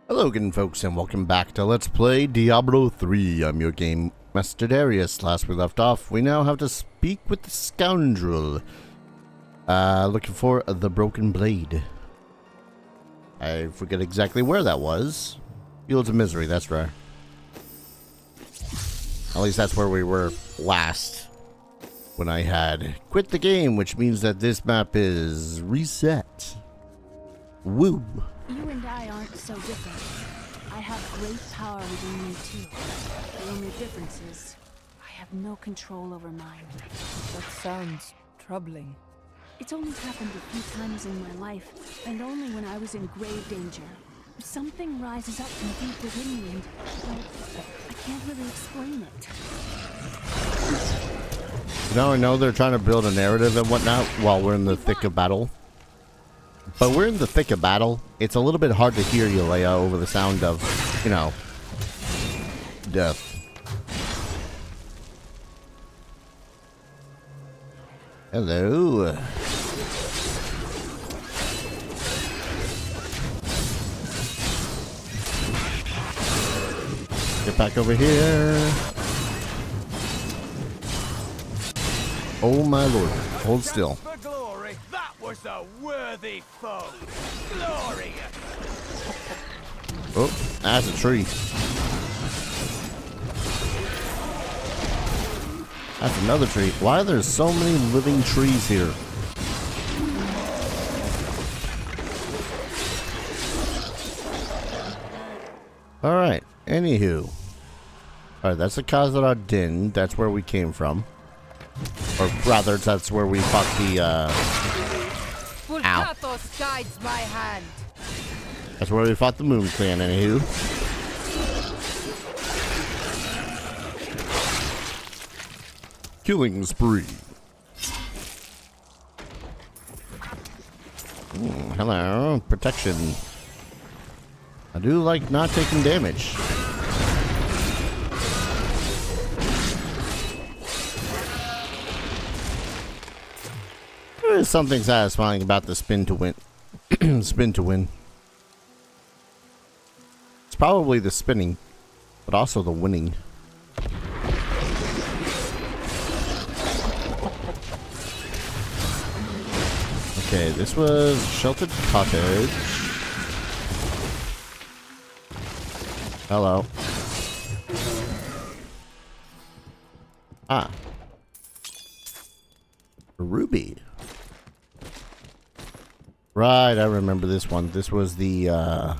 Hello again, folks, and welcome back to Let's Play Diablo 3. I'm your game master Darius. Last we left off, we now have to speak with the scoundrel. Looking for the broken blade. I forget exactly where that was. Fields of Misery, that's right. At least that's where we were last. When I had quit the game, which means that this map is reset. Woo! You and I aren't so different. I have great power within me too. The only difference is I have no control over mine. That sounds troubling. It's only happened a few times in my life, and only when I was in grave danger. Something rises up from deep within me and, well, I can't really explain it. Now I know they're trying to build a narrative and whatnot while we're in the thick of battle. But we're in the thick of battle. It's a little bit hard to hear you, Leia, over the sound of, you know, death. Hello. Get back over here. Oh my lord. Hold still. That was a worthy foe. Glorious. Oh, that's a tree. That's another tree. Why are there so many living trees here? Alright, anywho. Alright, that's the Khazar Din. That's where we came from. Or rather, that's where we fought the, Fulcatos guides my hand. That's where we fought the Moon Clan, anywho. Killing spree. Hello, protection. I do like not taking damage. There is something satisfying about the spin to win. Spin to win. It's probably the spinning, but also the winning. Okay, this was Sheltered Cottage. Hello. Ah. A ruby. Right, I remember this one. This was the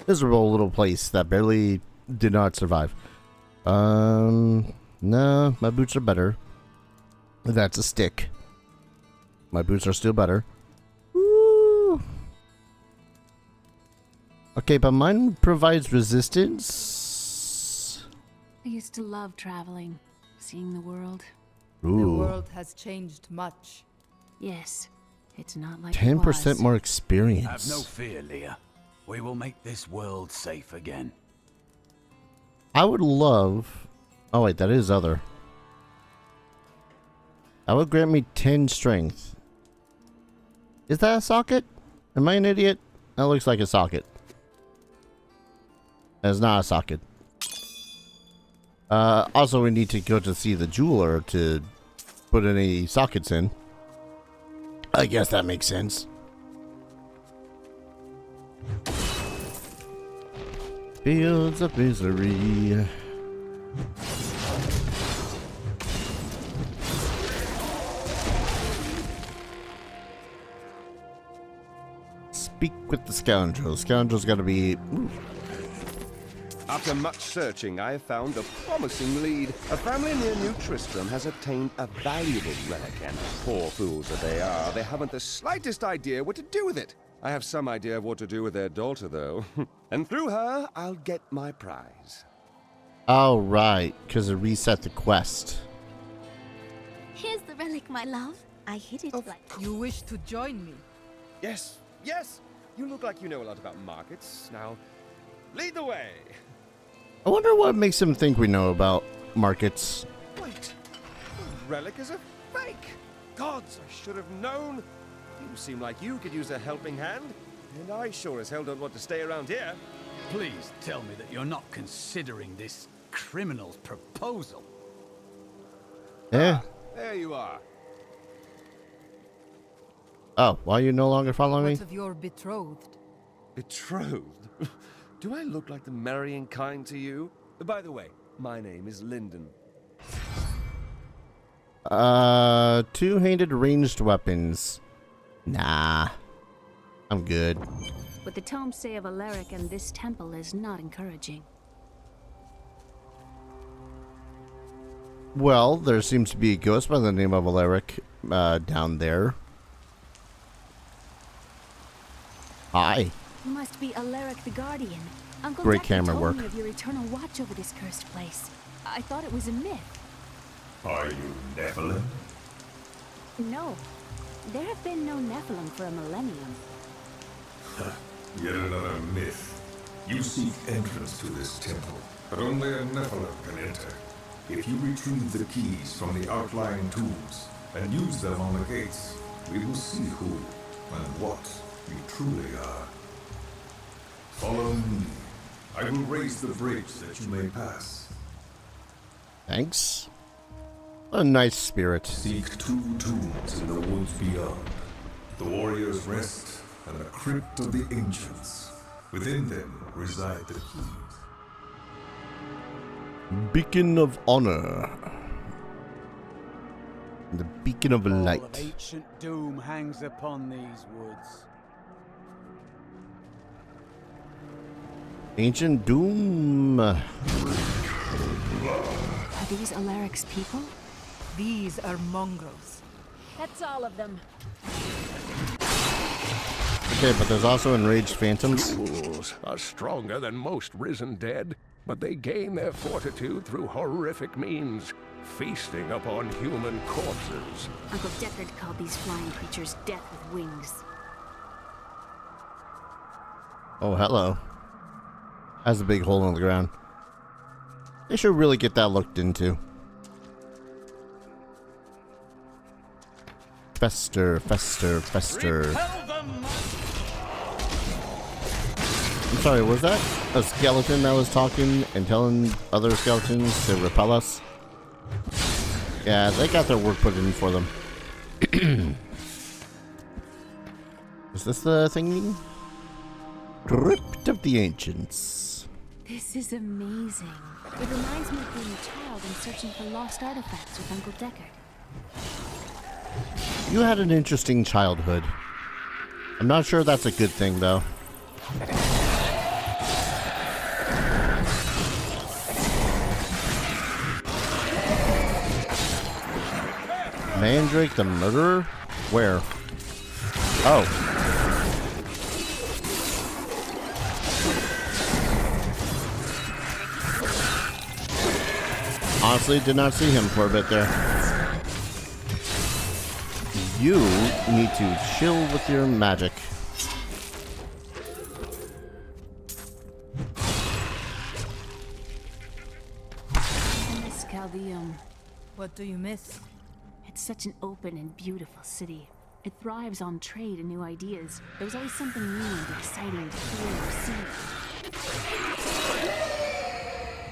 miserable little place that barely did not survive. No, my boots are better. That's a stick. My boots are still better. Woo. Okay, but mine provides resistance. I used to love traveling, seeing the world. Ooh. The world has changed much. Yes, it's not like 10% more experience. Have no fear, Leah. We will make this world safe again. I would love... Oh wait, that is other. That would grant me 10 strength. Is that a socket? Am I an idiot? That looks like a socket. That's not a socket. Also, we need to go to see the jeweler to put any sockets in. I guess that makes sense. Fields of Misery. Speak with the scoundrel. Scoundrel's gotta be... Ooh. After much searching, I have found a promising lead. A family near New Tristram has obtained a valuable relic, and poor fools that they are, they haven't the slightest idea what to do with it. I have some idea of what to do with their daughter, though. And through her, I'll get my prize. Oh, right, because it reset the quest. Here's the relic, my love. I hid it like... You wish to join me? Yes, yes! You look like you know a lot about markets. Now, lead the way! I wonder what makes him think we know about markets. Wait, the relic is a fake! Gods, I should have known! You seem like you could use a helping hand. And I sure as hell don't want to stay around here. Please tell me that you're not considering this criminal's proposal. Yeah. There you are. Oh, why are you no longer following me? What of your betrothed? Betrothed? Do I look like the marrying kind to you? By the way, my name is Lyndon. Two-handed ranged weapons. Nah. I'm good. What the tomes say of Alaric and this temple is not encouraging. Well, there seems to be a ghost by the name of Alaric, down there. Hi. Must be Alaric the Guardian. Uncle Great Decker camera told work. me of your eternal watch over this cursed place. I thought it was a myth. Are you Nephilim? No. There have been no Nephilim for a millennium. Yet another myth. You seek entrance to this temple, but only a Nephilim can enter. If you retrieve the keys from the outlying tombs and use them on the gates, we will see who and what you truly are. Follow me. I will raise the bridge that you may pass. Thanks. What a nice spirit. Seek 2 tombs in the woods beyond. The warrior's rest and the crypt of the ancients. Within them reside the keys. Beacon of honor. The beacon of All of light. ancient doom hangs upon these woods. Ancient doom. Are these Alaric's people? These are mongrels. That's all of them. Okay, but there's also enraged phantoms. Fools are stronger than most risen dead, but they gain their fortitude through horrific means, feasting upon human corpses. Uncle Deckard called these flying creatures death with wings. Oh, hello. Has a big hole in the ground. They should really get that looked into. Fester, fester, fester. I'm sorry, was that a skeleton that was talking and telling other skeletons to repel us? Yeah, they got their work put in for them. Is this the thingy? Crypt of the Ancients. This is amazing. It reminds me of being a child and searching for lost artifacts with Uncle Deckard. You had an interesting childhood. I'm not sure that's a good thing, though. Mandrake the murderer? Where? Oh. Honestly, did not see him for a bit there. You need to chill with your magic. And this Chaldeum. What do you miss? It's such an open and beautiful city. It thrives on trade and new ideas. There's always something new and exciting to hear or see.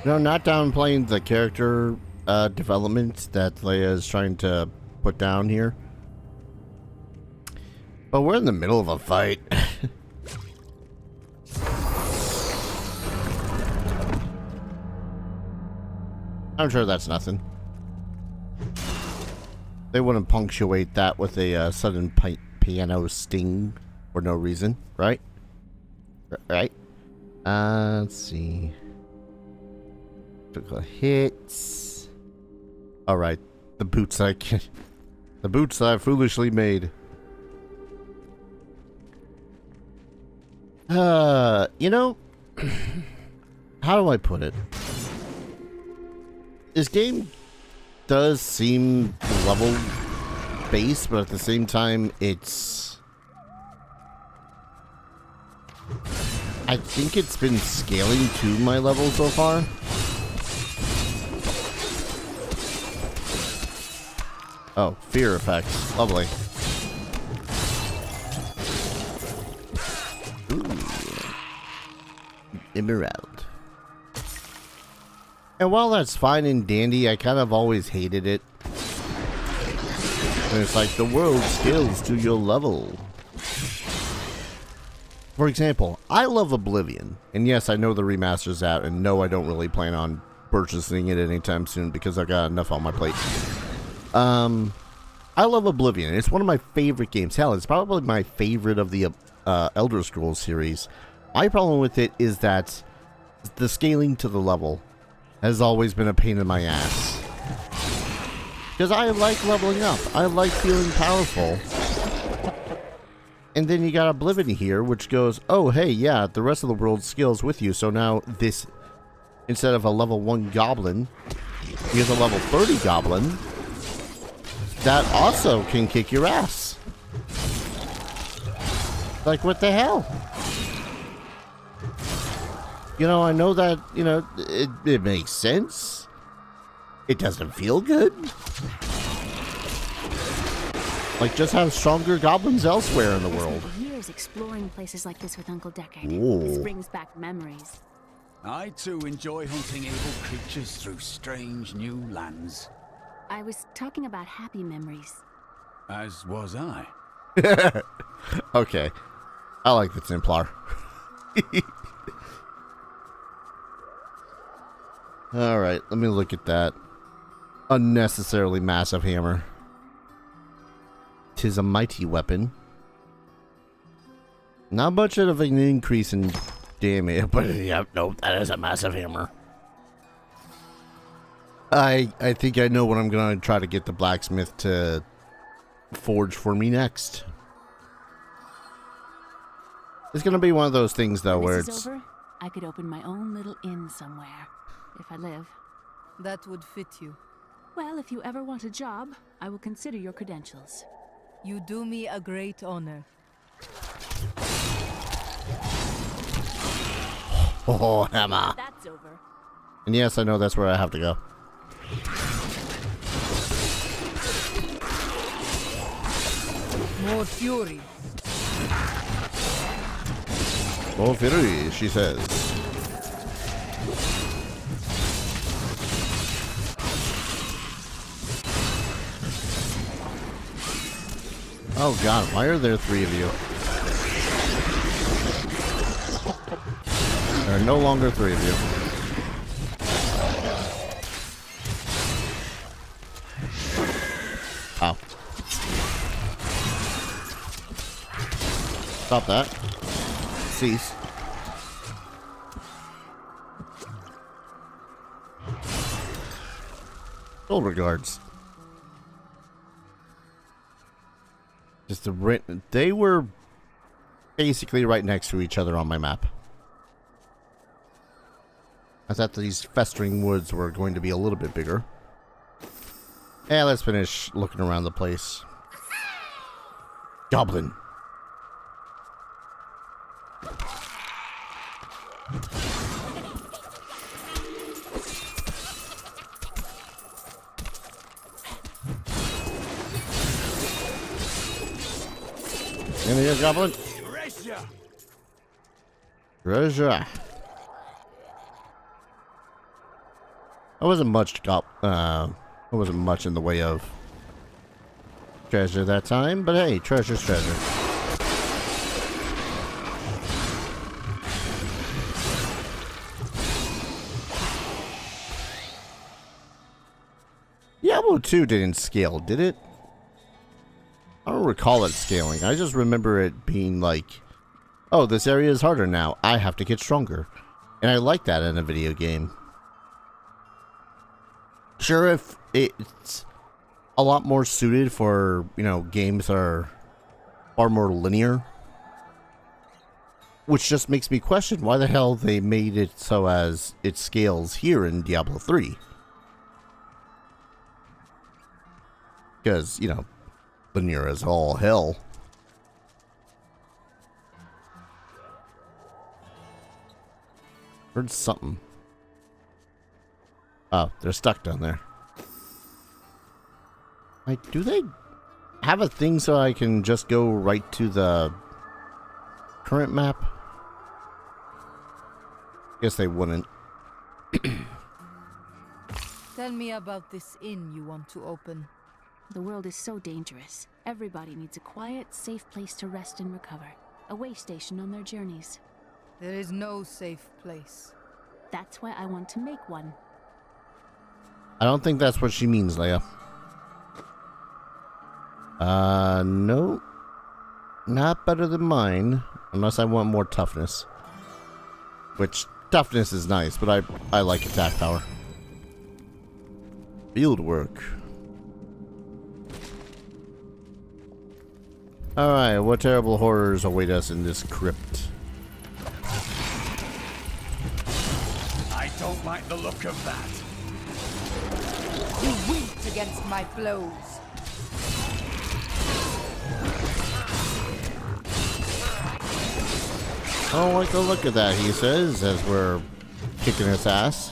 No, not downplaying the character development that Leia is trying to put down here. But we're in the middle of a fight. I'm sure that's nothing. They wouldn't punctuate that with a sudden piano sting for no reason, right? Right? Let's see. Critical hits. Alright. The boots I foolishly made. You know, how do I put it? This game does seem level based, but at the same time, it's... I think it's been scaling to my level so far. Oh, fear effects. Lovely. Emerald. And while that's fine and dandy, I kind of always hated it. And it's like the world scales to your level. For example, I love Oblivion. And yes, I know the remaster's out, and no, I don't really plan on purchasing it anytime soon because I've got enough on my plate. I love Oblivion. It's one of my favorite games. Hell, it's probably my favorite of the Elder Scrolls series. My problem with it is that the scaling to the level has always been a pain in my ass. Because I like leveling up. I like feeling powerful. And then you got Oblivion here, which goes, oh, hey, yeah, the rest of the world scales with you. So now this, instead of a level 1 goblin, here's a level 30 goblin that also can kick your ass. Like, what the hell? You know, I know that, you know, it makes sense. It doesn't feel good. Like, just have stronger goblins elsewhere in the world. I spent years exploring places like this with Uncle Deckard. Ooh. This brings back memories. I too enjoy hunting evil creatures through strange new lands. I was talking about happy memories. As was I. Okay. I like the Templar. Alright, let me look at that. Unnecessarily massive hammer. 'Tis a mighty weapon. Not much of an increase in damage, but yeah, no, that is a massive hammer. I think I know what I'm gonna try to get the blacksmith to forge for me next. It's gonna be one of those things though When where this it's is over, I could open my own little inn somewhere, if I live. That would fit you. Well, if you ever want a job, I will consider your credentials. You do me a great honor. oh hammer. That's over. And yes, I know that's where I have to go. More fury. More fury, she says. Oh god, why are there 3 of you? There are no longer 3 of you. Ow. Stop that. Cease. Gold regards. Just the they were basically right next to each other on my map. I thought these festering woods were going to be a little bit bigger. Yeah, let's finish looking around the place. Goblin. In here, goblin. Treasure. I wasn't much in the way of treasure that time, but hey, treasure's treasure. Diablo 2 didn't scale, did it? I don't recall it scaling. I just remember it being like, oh, this area is harder now. I have to get stronger. And I like that in a video game. Sure, if it's a lot more suited for, you know, games that are far more linear. Which just makes me question why the hell they made it so as it scales here in Diablo 3. Because, you know, linear as all hell. Heard something. Oh, they're stuck down there. Like, do they have a thing so I can just go right to the current map? Guess they wouldn't. Tell me about this inn you want to open. The world is so dangerous. Everybody needs a quiet, safe place to rest and recover. A way station on their journeys. There is no safe place. That's why I want to make one. I don't think that's what she means, Leia. No. Not better than mine. Unless I want more toughness. Which, toughness is nice, but I like attack power. Field work. Alright, what terrible horrors await us in this crypt? I don't like the look of that. You winked against my blows. I don't like the look of that, he says, as we're kicking his ass.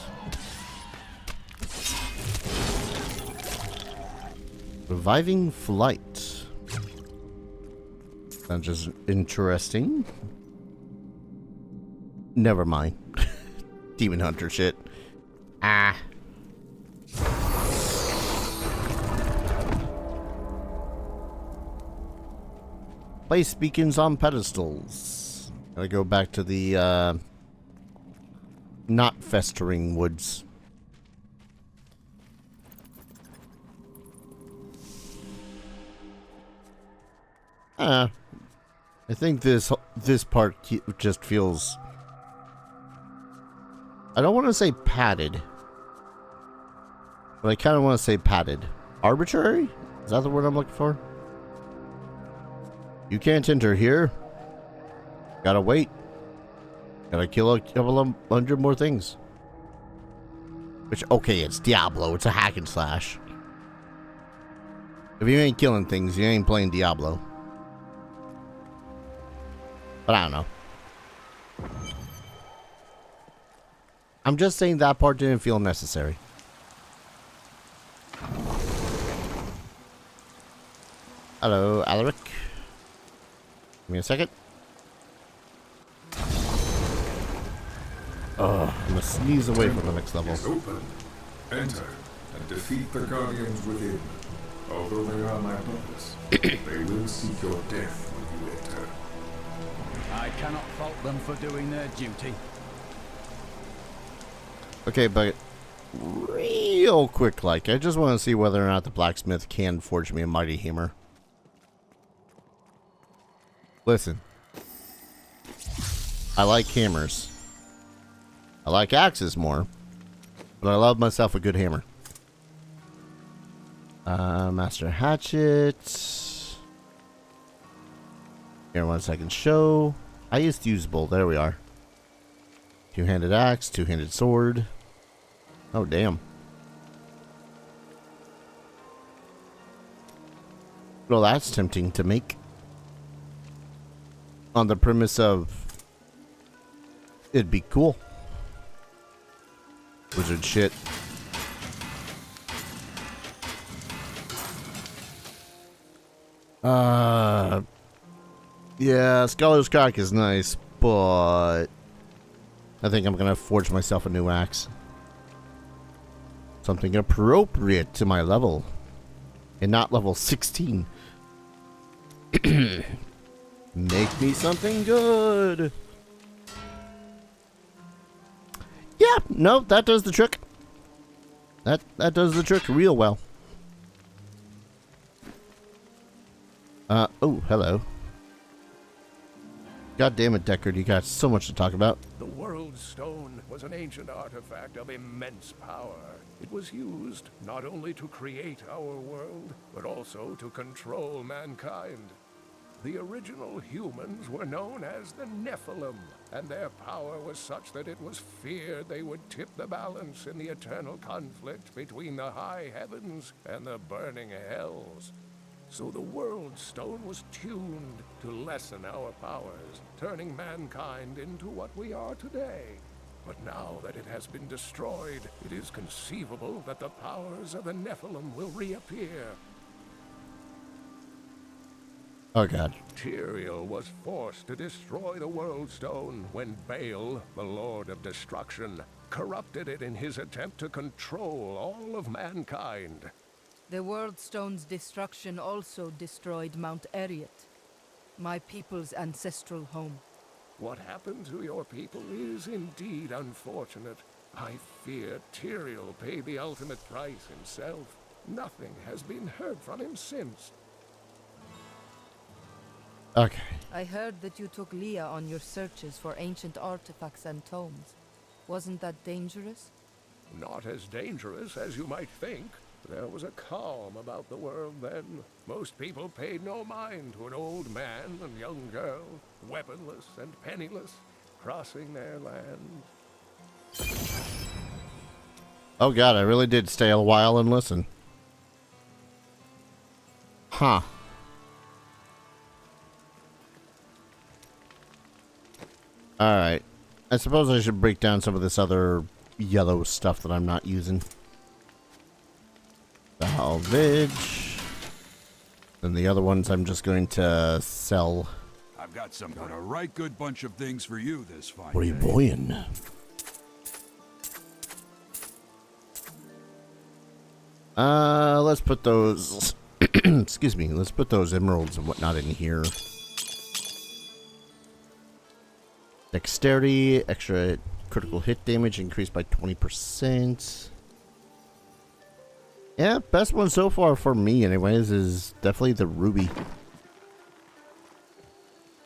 Reviving flight. That's just interesting. Never mind. Demon Hunter shit. Ah. Place beacons on pedestals. Gotta go back to the, not festering woods. I think this part just feels... I don't want to say padded. But I kind of want to say padded. Arbitrary? Is that the word I'm looking for? You can't enter here. Gotta wait. Gotta kill a couple of 100 more things. Which, okay, it's Diablo. It's a hack and slash. If you ain't killing things, you ain't playing Diablo. But I don't know. I'm just saying that part didn't feel necessary. Hello, Alaric. Give me a second. Oh, I'm gonna sneeze away from the next level. Is open. Enter and defeat the guardians within. Although they are my brothers, they will seek your death when you enter. I cannot fault them for doing their duty. Okay, but real quick, like, I just want to see whether or not the blacksmith can forge me a mighty hammer. Listen. I like hammers. I like axes more. But I love myself a good hammer. Master Hatchet. Here, 1 second. Show. I used to use both. There we are. Two-handed axe, two-handed sword. Oh, damn. Well, that's tempting to make. On the premise of it'd be cool. Wizard shit. Yeah, Scholar's Crack is nice, but I think I'm gonna forge myself a new axe. Something appropriate to my level. And not level 16. Make me something good. Yeah, no, that does the trick. That does the trick real well. Oh, hello. God damn it, Deckard, you got so much to talk about. The World Stone was an ancient artifact of immense power. It was used not only to create our world, but also to control mankind. The original humans were known as the Nephilim, and their power was such that it was feared they would tip the balance in the eternal conflict between the high heavens and the burning hells. So the World Stone was tuned to lessen our powers, turning mankind into what we are today. But now that it has been destroyed, it is conceivable that the powers of the Nephilim will reappear. Oh god. Tyrael was forced to destroy the World Stone when Baal, the Lord of Destruction, corrupted it in his attempt to control all of mankind. The World Stone's destruction also destroyed Mount Eriot, my people's ancestral home. What happened to your people is indeed unfortunate. I fear Tyrael paid the ultimate price himself. Nothing has been heard from him since. Okay. I heard that you took Leah on your searches for ancient artifacts and tomes. Wasn't that dangerous? Not as dangerous as you might think. There was a calm about the world then. Most people paid no mind to an old man and young girl, weaponless and penniless, crossing their land. Oh god, I really did stay a while and listen. Huh. Alright. I suppose I should break down some of this other yellow stuff that I'm not using. Salvage. And the other ones I'm just going to sell. I've got a right good bunch of things for you this fine What are you day. buying? Let's put those excuse me, let's put those emeralds and whatnot in here. Dexterity, extra critical hit damage increased by 20%. Yeah, best one so far for me anyways is definitely the ruby.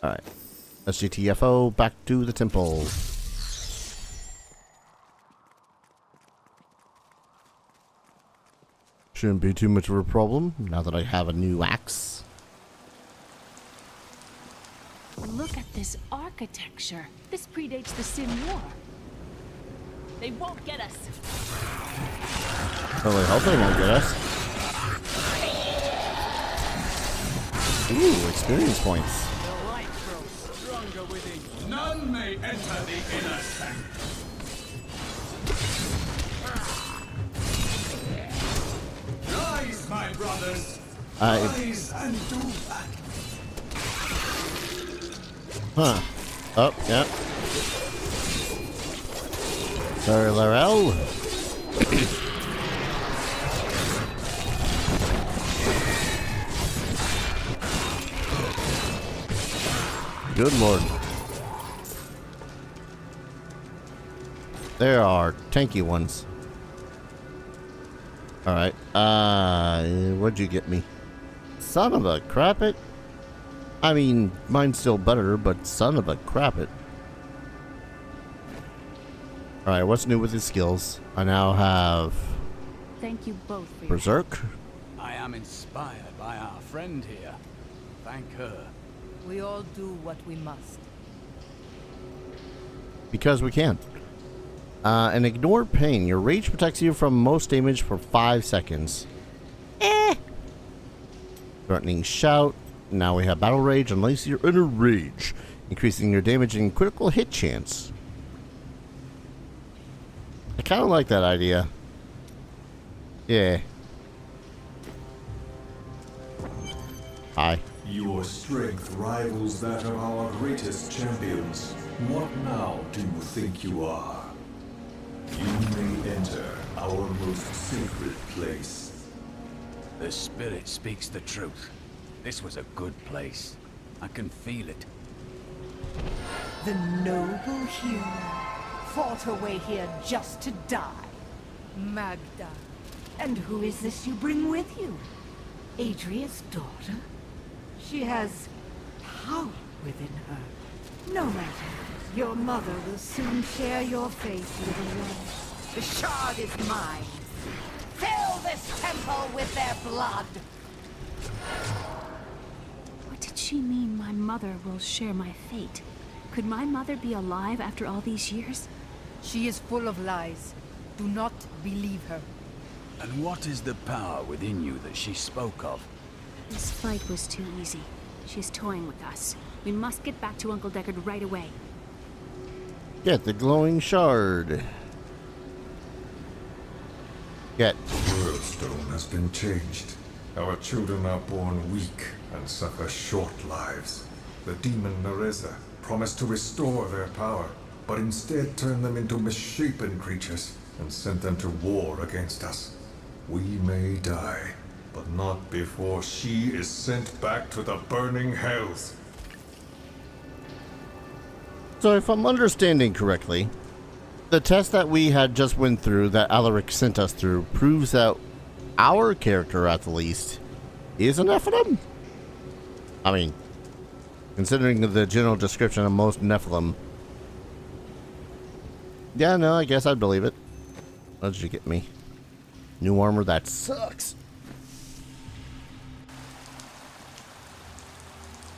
Alright. SGTFO, back to the temple. Shouldn't be too much of a problem now that I have a new axe. Look at this architecture. This predates the Sin War. They won't get us. Really hope they won't get us. Ooh, experience points. The light grows stronger within you. None may enter the inner sanctum. Rise, my brothers. Rise and do that. Huh. Oh, yeah. Sorry, Laurel. Good lord. There are tanky ones. Alright. What'd you get me? Son of a crappit. I mean, mine's still better, but son of a crappit. Alright, what's new with his skills? I now have Thank you both for your Berserk. I am inspired by our friend here. Thank her. We all do what we must. Because we can. And ignore pain. Your rage protects you from most damage for 5 seconds. Threatening shout. Now we have battle rage unless you're in a rage, increasing your damage and critical hit chance. I kind of like that idea. Yeah. Hi. Your strength rivals that of our greatest champions. What now do you think you are? You may enter our most sacred place. The spirit speaks the truth. This was a good place. I can feel it. The noble hero fought her way here just to die. Magda. And who is this you bring with you? Adria's daughter? She has power within her. No matter. Your mother will soon share your fate, little one. The shard is mine. Fill this temple with their blood. What did she mean my mother will share my fate? Could my mother be alive after all these years? She is full of lies. Do not believe her. And what is the power within you that she spoke of? This fight was too easy. She's toying with us. We must get back to Uncle Deckard right away. Get the glowing shard. Get. The World Stone has been changed. Our children are born weak, and suffer short lives. The demon Nereza promised to restore their power, but instead turned them into misshapen creatures and sent them to war against us. We may die, but not before she is sent back to the burning hells. So if I'm understanding correctly, the test that we had just went through, that Alaric sent us through, proves that our character, at the least, is an Nephilim? I mean, considering the general description of most Nephilim. Yeah, no, I guess I'd believe it. What did you get me? New armor? That sucks.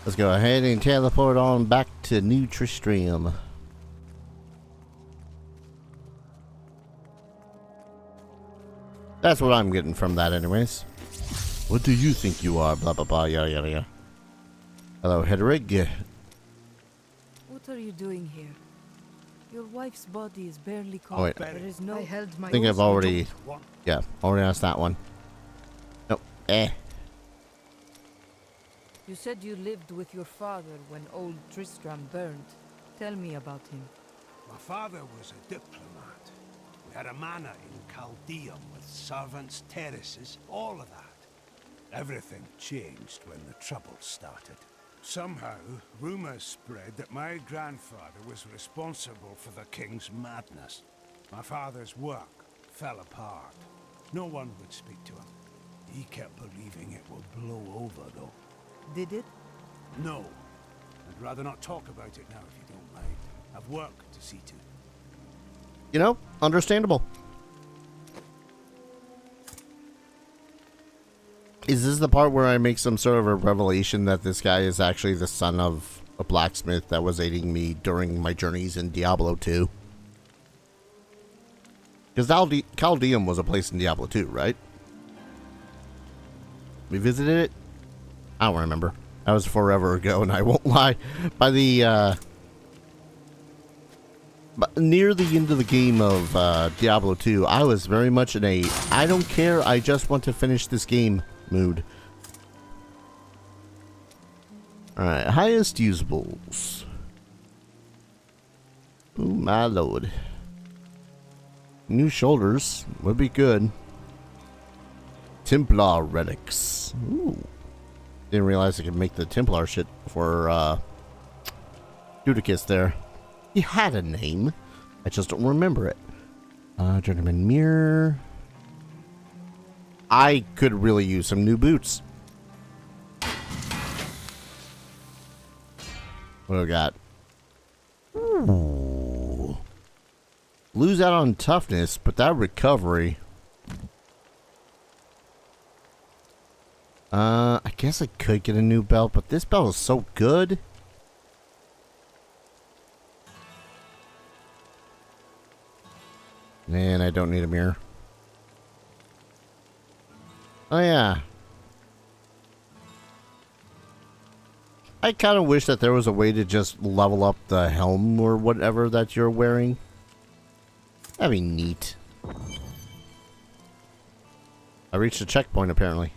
Let's go ahead and teleport on back to New Tristram. That's what I'm getting from that anyways. What do you think you are? Blah, blah, blah, yada, yada, yada. Hello, Hedrig. What are you doing here? Your wife's body is barely cold. Oh, wait. There is no... I held my... I think I've already... Yeah, already asked that one. Nope. You said you lived with your father when old Tristram burned. Tell me about him. My father was a diplomat. We had a manor in Chaldeum with servants, terraces, all of that. Everything changed when the trouble started. Somehow, rumors spread that my grandfather was responsible for the king's madness. My father's work fell apart. No one would speak to him. He kept believing it would blow over, though. Did it? No. I'd rather not talk about it now, if you don't mind. I've work to see to. You know, understandable. Is this the part where I make some sort of a revelation that this guy is actually the son of a blacksmith that was aiding me during my journeys in Diablo 2? Because Chaldeum was a place in Diablo 2, right? We visited it? I don't remember. That was forever ago, and I won't lie. By the, but near the end of the game of Diablo 2, I was very much in a I don't care, I just want to finish this game mood. Alright, highest usables. Ooh, my lord. New shoulders would be good. Templar relics. Ooh. Didn't realize I could make the Templar shit for Dudicus there. He had a name. I just don't remember it. Gentleman mirror. I could really use some new boots. What do we got? Ooh. Lose out on toughness, but that recovery. I guess I could get a new belt, but this belt is so good. And I don't need a mirror. Oh yeah. I kind of wish that there was a way to just level up the helm or whatever that you're wearing. That'd be neat. I reached a checkpoint apparently.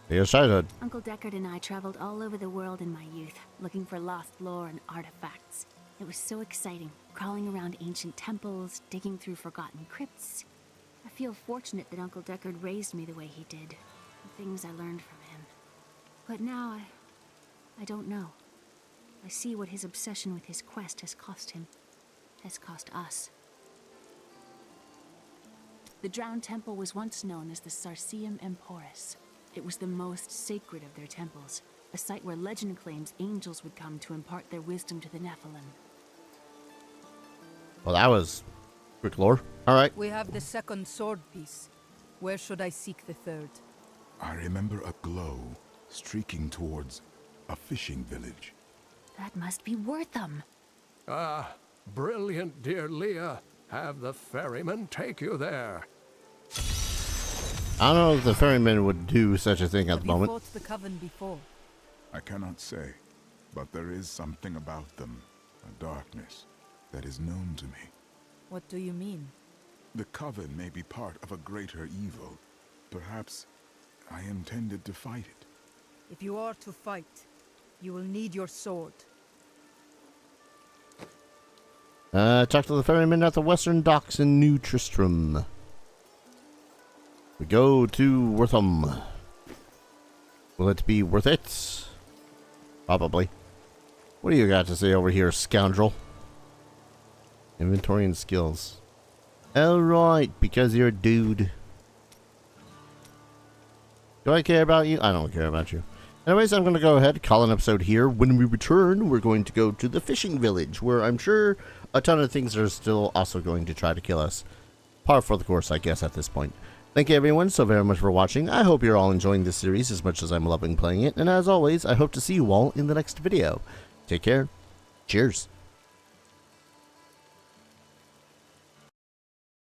Here's childhood. Uncle Deckard and I traveled all over the world in my youth, looking for lost lore and artifacts. It was so exciting, crawling around ancient temples, digging through forgotten crypts. I feel fortunate that Uncle Deckard raised me the way he did, the things I learned from him. But now I don't know. I see what his obsession with his quest has cost him, has cost us. The Drowned Temple was once known as the Sarsium Emporis. It was the most sacred of their temples, a site where legend claims angels would come to impart their wisdom to the Nephilim. Well, that was quick lore. All right. We have the second sword piece. Where should I seek the third? I remember a glow streaking towards a fishing village. That must be Wortham. Ah, brilliant, dear Leah. Have the ferryman take you there. I don't know if the ferryman would do such a thing at the moment. Have you fought the coven before? I cannot say, but there is something about them, a darkness, that is known to me. What do you mean? The coven may be part of a greater evil. Perhaps I intended to fight it. If you are to fight, you will need your sword. Talk to the ferryman at the western docks in New Tristram. We go to Wortham. Will it be worth it? Probably. What do you got to say over here, scoundrel? Inventory and skills. Alright, because you're a dude. Do I care about you? I don't care about you. Anyways, I'm going to go ahead and call an episode here. When we return, we're going to go to the fishing village, where I'm sure a ton of things are still also going to try to kill us. Par for the course, I guess, at this point. Thank you, everyone, so very much for watching. I hope you're all enjoying this series as much as I'm loving playing it. And as always, I hope to see you all in the next video. Take care. Cheers.